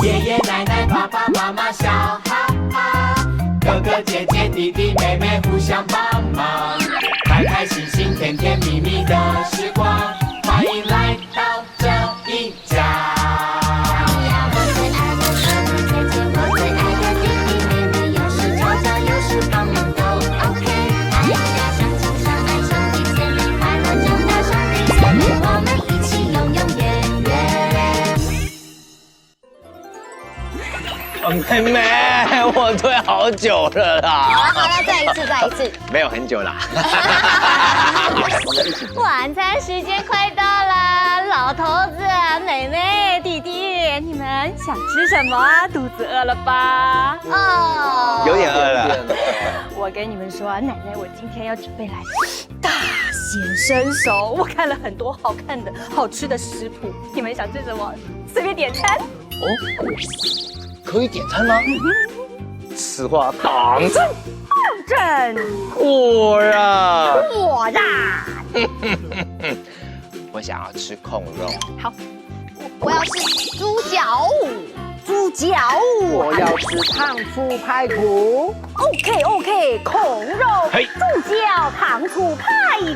爷爷奶奶、爸爸妈妈笑哈哈，哥哥姐姐、弟弟妹妹互相帮忙，开开心心、甜甜蜜蜜的时光，欢迎来到这一家。妹妹，我退好久了啦。好了，再一次。没有很久啦。晚餐时间快到了，老头子、妹妹、弟弟，你们想吃什么？肚子饿了吧？哦，有点饿了。我跟你们说，奶奶，我今天要准备来大显身手。我看了很多好看的、好吃的食谱，你们想吃什么？随便点餐。哦，可以点餐吗？此话当真？正果然。果然。我想要吃控肉。好，我要吃猪脚。猪脚，我要吃糖醋排骨。OK， 控肉，嘿猪脚，糖醋排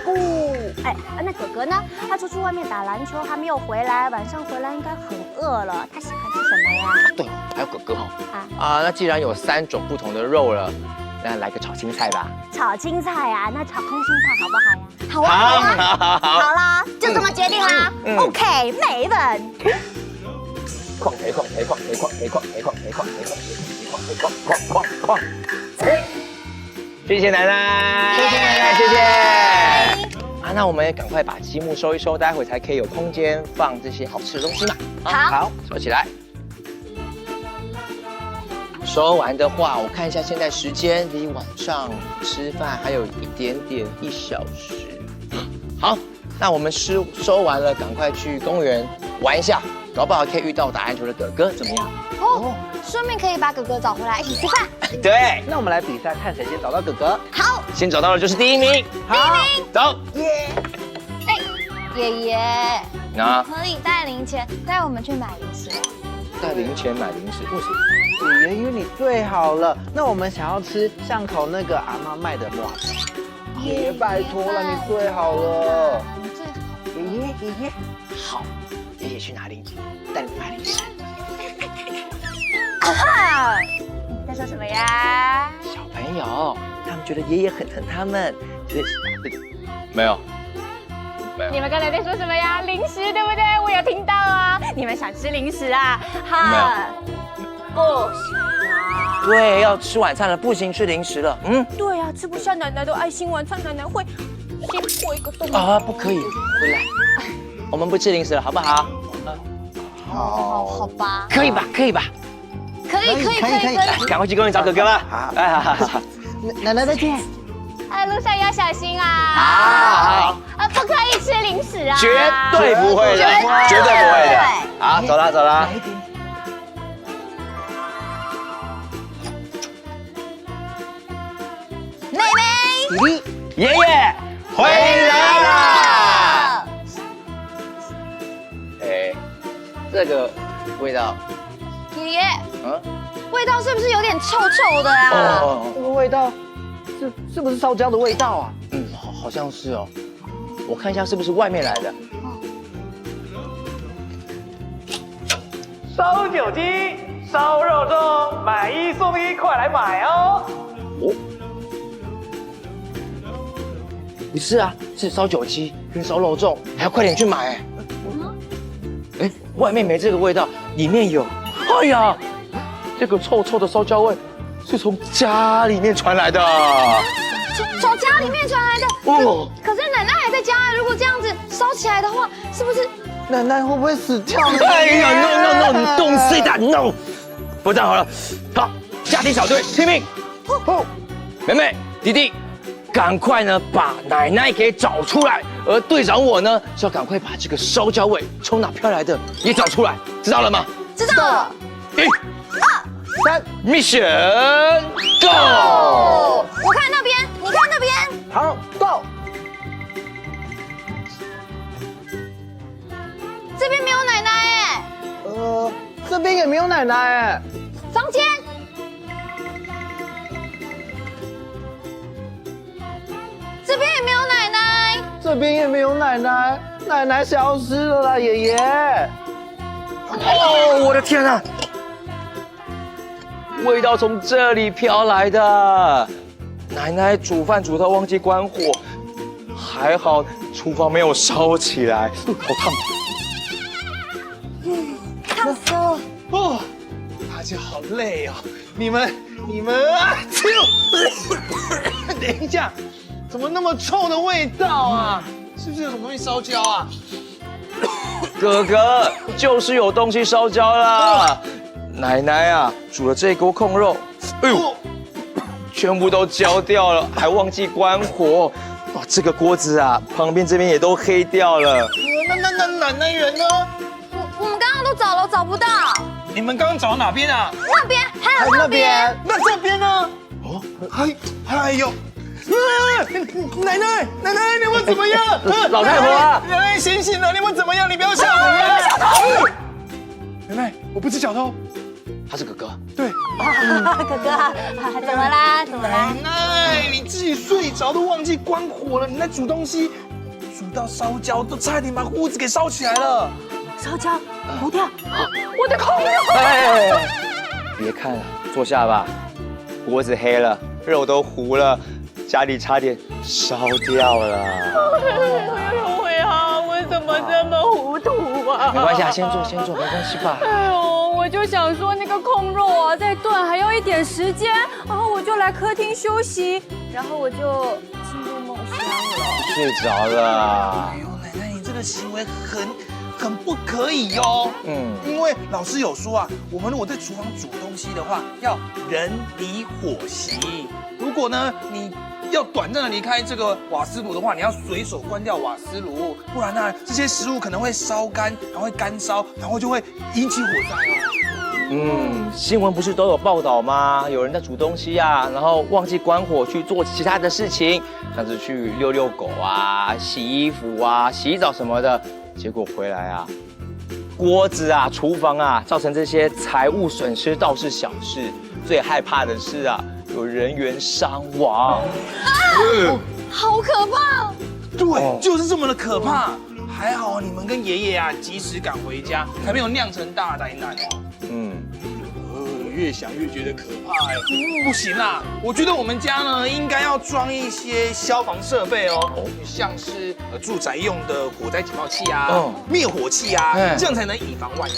骨。哎，那哥哥呢？他出去外面打篮球，还没有回来，晚上回来应该很饿了。他喜欢吃什么呀？对，还有哥哥那既然有3种不同的肉了，那来个炒青菜吧。炒青菜啊，那炒空心菜好不好呀？好啊。好啦，就这么决定啦。OK， 没问题。哐！谢谢奶奶，谢谢。那我们也赶快把积木收一收，待会才可以有空间放这些好吃的东西嘛。好，收起来。收完的话，我看一下现在时间，离晚上吃饭还有1小时。好，那我们收完了，赶快去公园玩一下，搞不好可以遇到打篮球的哥哥，怎么样？哦，顺便可以把哥哥找回来一起吃饭。对，那我们来比赛，看谁先找到哥哥。好，先找到的就是第1名。好，走。哎，爷爷，那可以带零钱带我们去买零食吗？带零钱买零食，为什么？爷爷，因为你最好了。那我们想要吃巷口那个阿妈卖的麻糬。爷爷，拜托了，你最好了。你最好。爷爷，好，爷爷去拿零钱，带你买零食。你在说什么呀？小朋友，他们觉得爷爷很疼他们。没有。你们刚才在说什么呀？零食对不对？我有听到啊。你们想吃零食啊？哈，不行啊。对，要吃晚餐了，不行吃零食了。对啊，吃不下奶奶的爱心晚餐，奶奶会先破一个洞不可以，回来。我们不吃零食了，好不好？好吧。可以吧？可以。赶快去公园找哥哥吧。好。奶奶再见。路上要小心啊！好，不可以吃零食啊！绝对不会的，绝对不会的。好，走了。妹妹，弟弟，爷爷回来了。这个味道，爷爷，味道是不是有点臭臭的啊？这个味道是不是烧焦的味道啊？好像是哦。我看一下是不是外面来的。烧酒鸡、烧肉粽，买1送1，快来买哦！不是啊，是烧酒鸡跟烧肉粽，还要快点去买。外面没这个味道，里面有。哎呀，这个臭臭的烧焦味是从家里面传来的。从家里面传来的？可是奶奶还在家啊！如果这样子烧起来的话，是不是？奶奶会不会死掉呢？哎呀 ，no， 你don't say that，no！ 不但好了，好，家庭小队听命。妹妹、弟弟，赶快呢把奶奶给找出来，而队长我呢是要赶快把这个烧焦味从哪飘来的也找出来，知道了吗？知道了。 1、2、3 ，Mission Go！ 我看那边，你看那边。好 ，Go！ 这边没有奶奶哎。这边边也没有奶奶哎。房间。这边也没有奶奶。这边也没有奶奶，奶奶消失了啦，爷爷。哦，我的天啊！味道从这里飘来的，奶奶煮饭煮到忘记关火，还好厨房没有烧起来，好烫。烫死了！哦，大家好累哦，你们啊，等一下，怎么那么臭的味道啊？是不是有什么东西烧焦啊？哥哥，就是有东西烧焦了。奶奶啊，煮了这一锅控肉，哎呦，全部都焦掉了，还忘记关火。哇，这个锅子啊，旁边这边也都黑掉了。那奶奶人呢？我们刚刚都找了，找不到。你们刚刚找到哪边啊？那边还有那边。那这边呢？哦，还有。奶奶，你们怎么样？老太婆啊，奶奶醒醒了，你们怎么样？你不要吓我！奶奶，我不是小偷，他是哥哥。对。哥哥，怎么啦？怎么啦？奶奶，你自己睡着都忘记关火了，你在煮东西，煮到烧焦，都差点把屋子给烧起来了。烧焦，糊掉，我的控肉！哎，别看了，坐下吧。锅子黑了，肉都糊了。家里差点烧掉了。伟豪，我怎么这么糊涂啊？没关系啊，先坐，没关系吧。哎呦，我就想说那个控肉啊，在炖还要一点时间，然后我就来客厅休息，然后我就进入梦乡了。睡着了。哎呦，奶奶，你这个行为很不可以哦。因为老师有说啊，我们如果在厨房煮东西的话，要人离火熄。如果呢，你要短暂的离开这个瓦斯炉的话，你要随手关掉瓦斯炉，不然呢，这些食物可能会烧干，然后会干烧，然后就会引起火灾哦。新闻不是都有报道吗？有人在煮东西啊，然后忘记关火去做其他的事情，像是去遛狗啊、洗衣服啊、洗澡什么的，结果回来啊，锅子啊、厨房啊，造成这些财物损失倒是小事，最害怕的是啊，有人员伤亡。好可怕！对，就是这么的可怕。还好你们跟爷爷啊及时赶回家，才没有酿成大灾难哦。越想越觉得可怕哎，不行啦！我觉得我们家呢应该要装一些消防设备哦，像是住宅用的火灾警报器啊、灭火器啊，这样才能以防万一。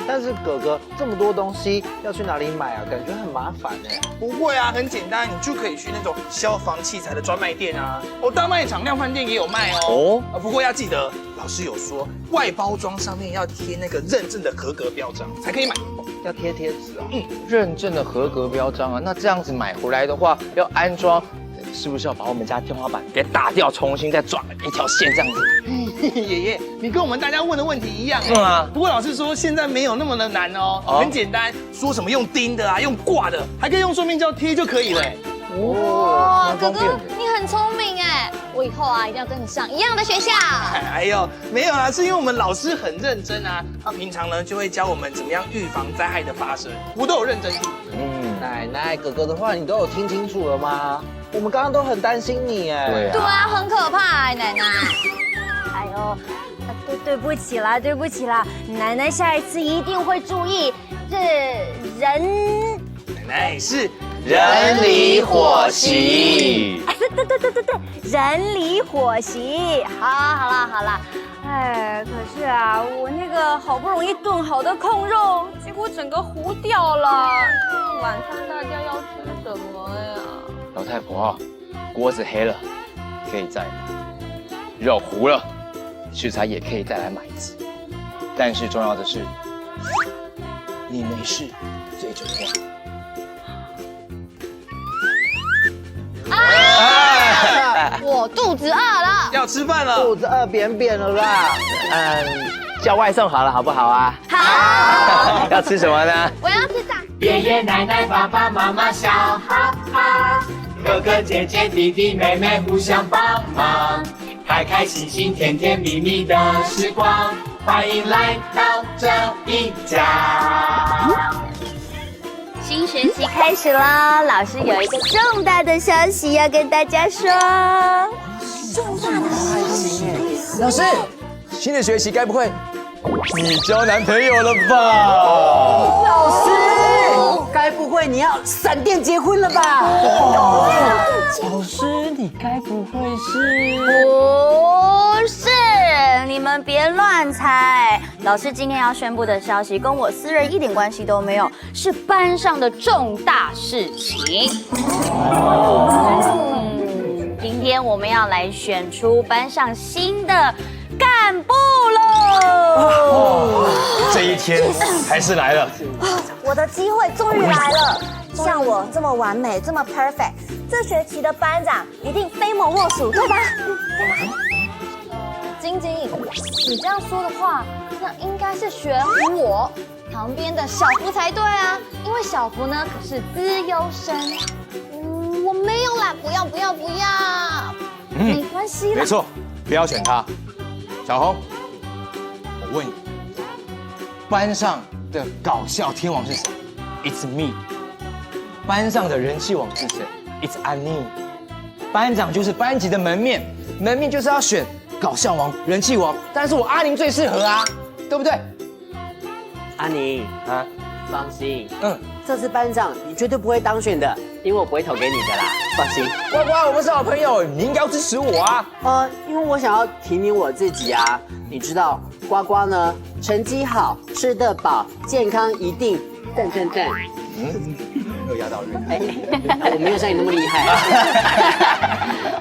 但是哥哥这么多东西要去哪里买啊？感觉很麻烦哎。不会啊，很简单，你就可以去那种消防器材的专卖店啊，大卖场、量贩店也有卖哦。不过要记得，老师有说，外包装上面要贴那个认证的合格标章，才可以买。要贴贴纸哦。认证的合格标章啊，那这样子买回来的话，要安装，是不是要把我们家天花板给打掉，重新再转一条线这样子？爷爷，你跟我们大家问的问题一样。不过老师说现在没有那么的难哦，很简单，说什么用钉的啊，用挂的，还可以用说明胶贴就可以了。哇，哥哥你很聪明哎，我以后啊一定要跟你上一样的学校。哎呦，没有啦，是因为我们老师很认真啊，他平常呢就会教我们怎么样预防灾害的发生，我都有认真听。奶奶，哥哥的话你都有听清楚了吗？我们刚刚都很担心你哎。对啊，很可怕哎，奶奶。哎呦，对不起啦，奶奶下一次一定会注意。这人，奶奶是人离火熄。对，人离火熄。好啦。哎，可是啊，我那个好不容易炖好的控肉，结果整个糊掉了。晚餐大家要吃什么呀？老太婆，锅子黑了，可以再买；肉糊了，食材也可以再来买一次。但是重要的是，你没事最重要。我肚子饿了，要吃饭了，肚子饿扁扁了啦。叫外送好了，好不好啊？好。要吃什么呢？我要吃炸。爷爷奶奶爸爸妈妈笑哈哈，哥哥姐姐弟弟妹妹互相帮忙，开开心心甜甜蜜蜜的时光，欢迎来到这一家。新学期开始了，老师有一个重大的消息要跟大家说。重大的消息？老师，新的学期该不会你交男朋友了吧？老师，该不会你要闪电结婚了吧？老师，你该不会是？不是，你们别乱猜。老师今天要宣布的消息跟我私人一点关系都没有，是班上的重大事情。今天我们要来选出班上新的干部喽！这一天还是来了。我的机会终于来了！像我这么完美，这么 perfect， 这学期的班长一定非我莫属，对吧？晶晶，你这样说的话，那应该是选我旁边的小福才对啊，因为小福呢可是资优生。我没有啦，不要！没关系啦。没错，不要选他。小红，我问你，班上的搞笑天王是谁 ？It's me。班上的人气王是谁 ？It's 安妮。班长就是班级的门面，门面就是要选搞笑王、人气王，但是我阿宁最适合啊，对不对？阿宁啊，放心，嗯，这次班长你绝对不会当选的，因为我不会投给你的啦，放心。呱呱，我们是好朋友，你应该要支持我啊。因为我想要提名我自己啊，你知道呱呱呢，成绩好，吃得饱，健康一定赞。没有压到人。我没有像你那么厉害。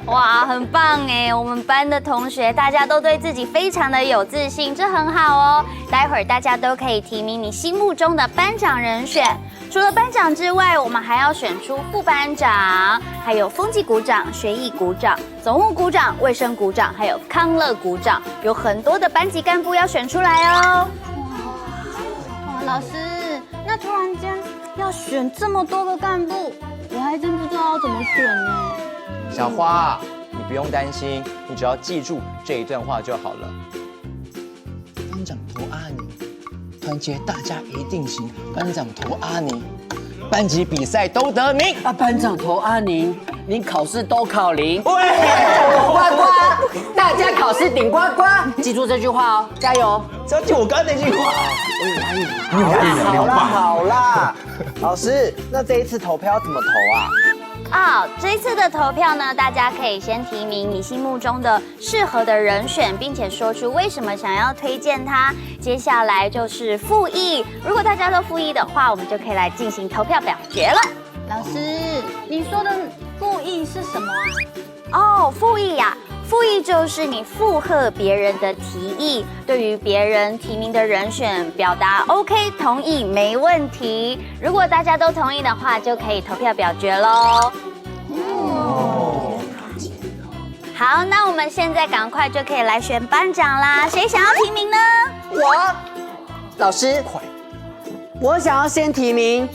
哇，很棒哎！我们班的同学大家都对自己非常的有自信，这很好哦。待会儿大家都可以提名你心目中的班长人选。除了班长之外，我们还要选出副班长，还有风纪股长、学艺股长、总务股长、卫生股长，还有康乐股长，有很多的班级干部要选出来哦。哇，老师，那突然间要选这么多个干部，我还真不知道要怎么选呢。小花，你不用担心，你只要记住这一段话就好了。班长投阿宁，团结大家一定行。班长投阿宁，班级比赛都得名。班长投阿宁，您考试都考零。喂，呱呱，大家考试顶呱呱，记住这句话哦，加油！只要记我刚才那句话。好啦，老师，那这一次投票怎么投啊？这一次的投票呢，大家可以先提名你心目中的适合的人选，并且说出为什么想要推荐他。接下来就是复议，如果大家都复议的话，我们就可以来进行投票表决了。老师，你说的复议是什么啊？复议呀。复议就是你附和别人的提议，对于别人提名的人选表达 OK 同意没问题。如果大家都同意的话，就可以投票表决喽。好，那我们现在赶快就可以来选班长啦。谁想要提名呢？老师，我想要先提名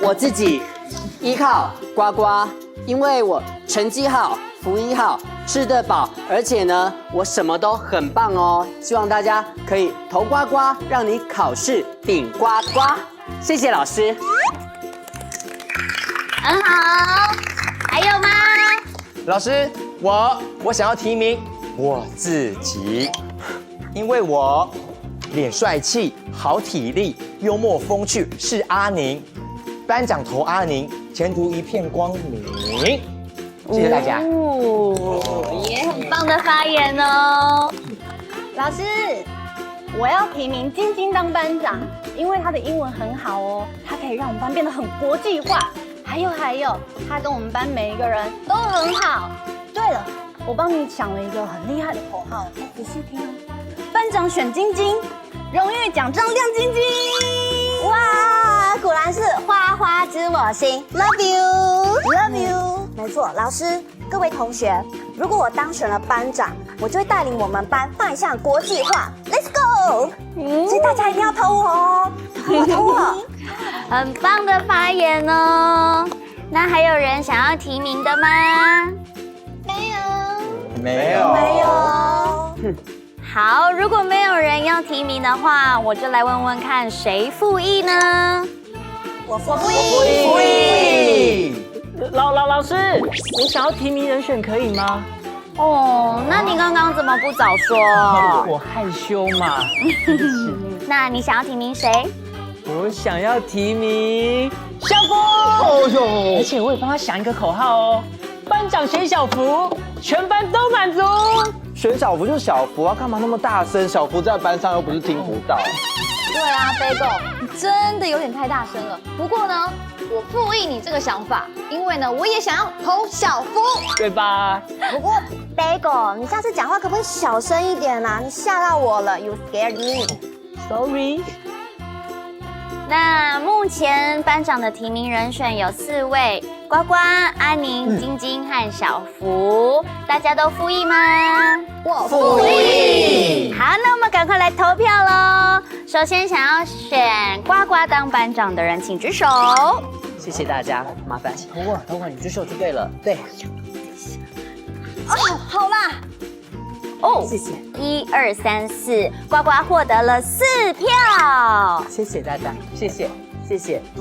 我自己，依靠呱呱，因为我成绩好，福音好，吃得饱，而且呢，我什么都很棒哦。希望大家可以投呱呱，让你考试顶呱呱。谢谢老师。很好，还有吗？老师，我想要提名我自己，因为我脸帅气，好体力，幽默风趣，是阿宁。班长投阿宁，前途一片光明。谢谢大家。也很棒的发言哦。老师，我要提名晶晶当班长，因为她的英文很好哦，她可以让我们班变得很国际化。还有，她跟我们班每一个人都很好。对了，我帮你想了一个很厉害的口号，仔细听哦。班长选晶晶，荣誉奖章亮晶晶。哇，果然是花花知我心 ，Love you，Love you。没错，老师，各位同学，如果我当选了班长，我就会带领我们班迈向国际化。Let's go！所以大家一定要投我哦，投我。很棒的发言哦。那还有人想要提名的吗？没有。好，如果没有人要提名的话，我就来问问看谁复议呢？我复议。老师，我想要提名人选可以吗？哦，那你刚刚怎么不早说？我害羞嘛。那你想要提名谁？我想要提名小福。哦呦！而且我也帮他想一个口号哦，班长选小福，全班都满足。选小福就小福啊，干嘛那么大声？小福在班上又不是听不到。对啊，Bagel，你真的有点太大声了。不过呢，我复议你这个想法，因为呢，我也想要投小福，对吧？不过 Bagel，你下次讲话可不可以小声一点啊？你吓到我了 ，You scared me。Sorry。那目前班长的提名人选有4位：呱呱、阿宁、晶晶和小福。大家都复议吗？我复议。好，那我们赶快来投票喽！首先想要选呱呱当班长的人，请举手。谢谢大家，麻烦投我，你举手就对了。对，哦，好啦。哦，谢谢， 1、2、3、4，呱呱获得了4票。谢谢大家，谢谢。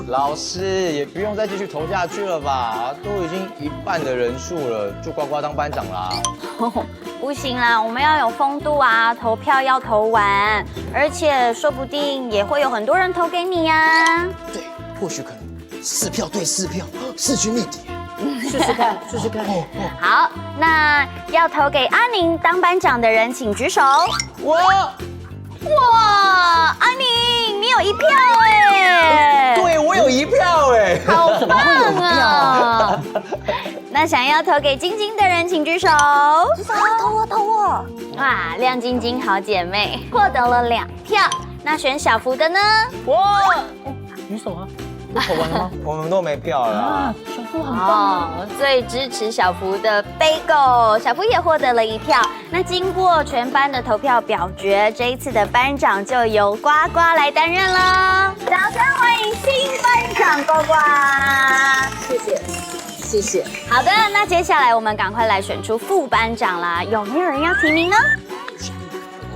老师也不用再继续投下去了吧？都已经1半的人数了，就呱呱当班长啦。不行啦，我们要有风度啊！投票要投完，而且说不定也会有很多人投给你呀。对，或许可能4票对4票，势均力敌。试试看。好，那要投给阿宁当班长的人，请举手。哇，阿宁，你有1票哎！对，我有1票哎。好棒啊！那想要投给晶晶的人，请举手。投我。哇，亮晶晶好姐妹获得了2票。那选小福的呢？举手啊！投完了吗？我们都没票了。小福很棒。最支持小福的 Bagel， 小福也获得了1票。那经过全班的投票表决，这一次的班长就由呱呱来担任了。掌声欢迎新班长呱呱！谢谢。好的，那接下来我们赶快来选出副班长啦，有没有人要提名呢？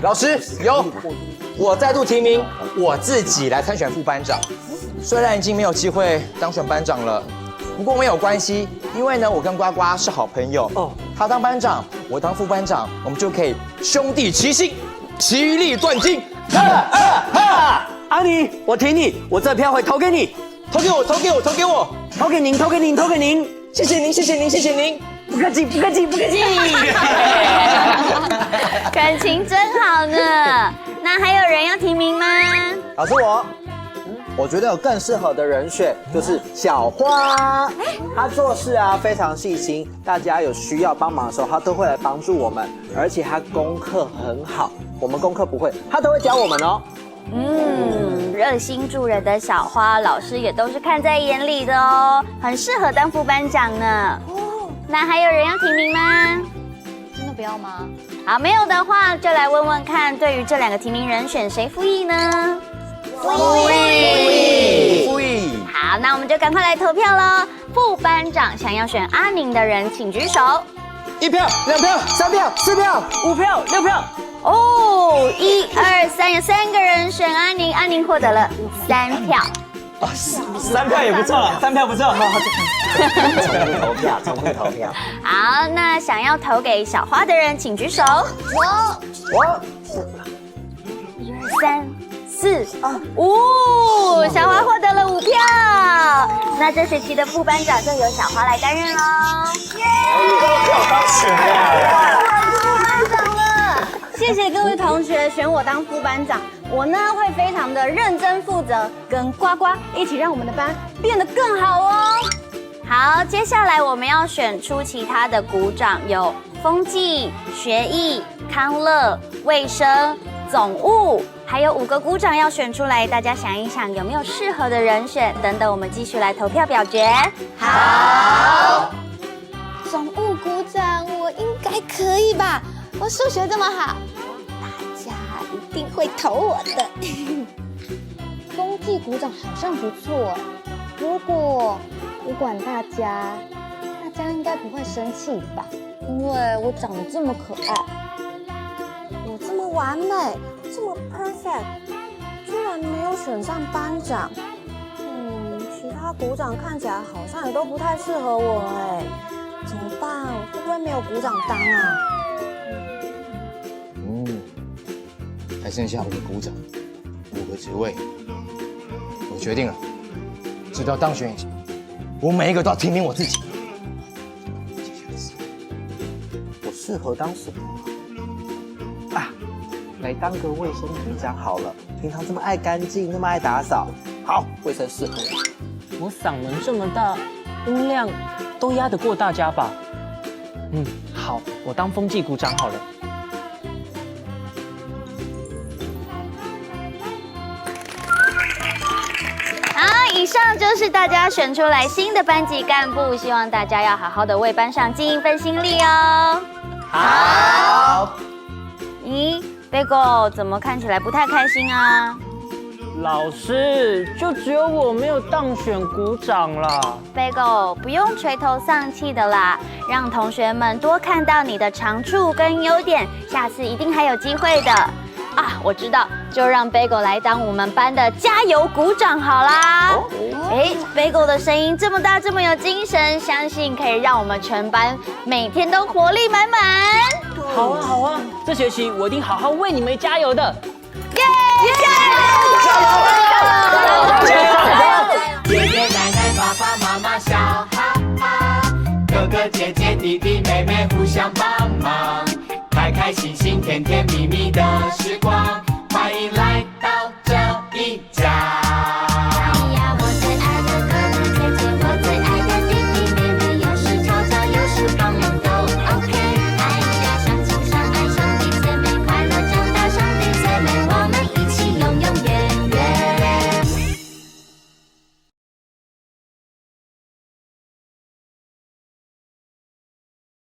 老师有，我再度提名我自己来参选副班长。虽然已经没有机会当选班长了，不过没有关系，因为呢，我跟呱呱是好朋友哦。他当班长，我当副班长，我们就可以兄弟齐心，其利断金。阿宁，我挺你，我这票会投给你，投给我！投给您。谢谢您。不客气。感情真好呢。那还有人要提名吗？老师我觉得有更适合的人选就是小花，她做事啊非常细心，大家有需要帮忙的时候，她都会来帮助我们，而且她功课很好，我们功课不会，她都会教我们哦。热心助人的小花，老师也都是看在眼里的哦，很适合当副班长呢。那还有人要提名吗？真的不要吗？好，没有的话就来问问看，对于这2个提名人选谁复议呢？复议。好，那我们就赶快来投票喽。副班长想要选阿宁的人，请举手。 1票、2票、3票、4票、5票、6票。哦，1、2、3，有3个人选阿宁，阿宁获得了3票。 3票也不错了，3票不错。重复投票。好，那想要投给小花的人，请举手。我1、2、3、4、5，小花获得了5票。那这学期的副班长就由小花来担任喽。谢谢各位同学选我当副班长，我呢会非常的认真负责，跟呱呱一起让我们的班变得更好哦。好，接下来我们要选出其他的股长，有风纪、学艺、康乐、卫生、总务，还有5个股长要选出来，大家想一想有没有适合的人选？等等，我们继续来投票表决。好，总务股长，我应该可以吧？我数学这么好，大家一定会投我的。风纪股长好像不错，如果我管大家应该不会生气吧？因为我长得这么可爱，我这么完美，这么 perfect， 居然没有选上班长。其他股长看起来好像也都不太适合我哎，怎么办？会不会没有股长当啊？还剩下5个股长，5个职位，我决定了，直到当选以前，我每一个都要提名我自己。我适合当什么啊？来当个卫生局长好了。平常这么爱干净，那么爱打扫，好，卫生适合我。我嗓门这么大，音量都压得过大家吧？好，我当风纪股长好了。以上就是大家选出来新的班级干部，希望大家要好好的为班上尽一份心力哦。好。咦，Bagel怎么看起来不太开心啊？老师，就只有我没有当选股长啦。Bagel 不用垂头丧气的啦，让同学们多看到你的长处跟优点，下次一定还有机会的。啊，我知道，就让 Bagel 来当我们班的加油股长好啦。Bagel 的声音这么大，这么有精神，相信可以让我们全班每天都活力满满。好啊，好啊，这学期我一定好好为你们加油的。耶！爷爷奶奶爸爸妈妈笑哈哈，哥哥姐姐弟弟妹妹互相帮忙，开开心心甜甜蜜蜜的时光。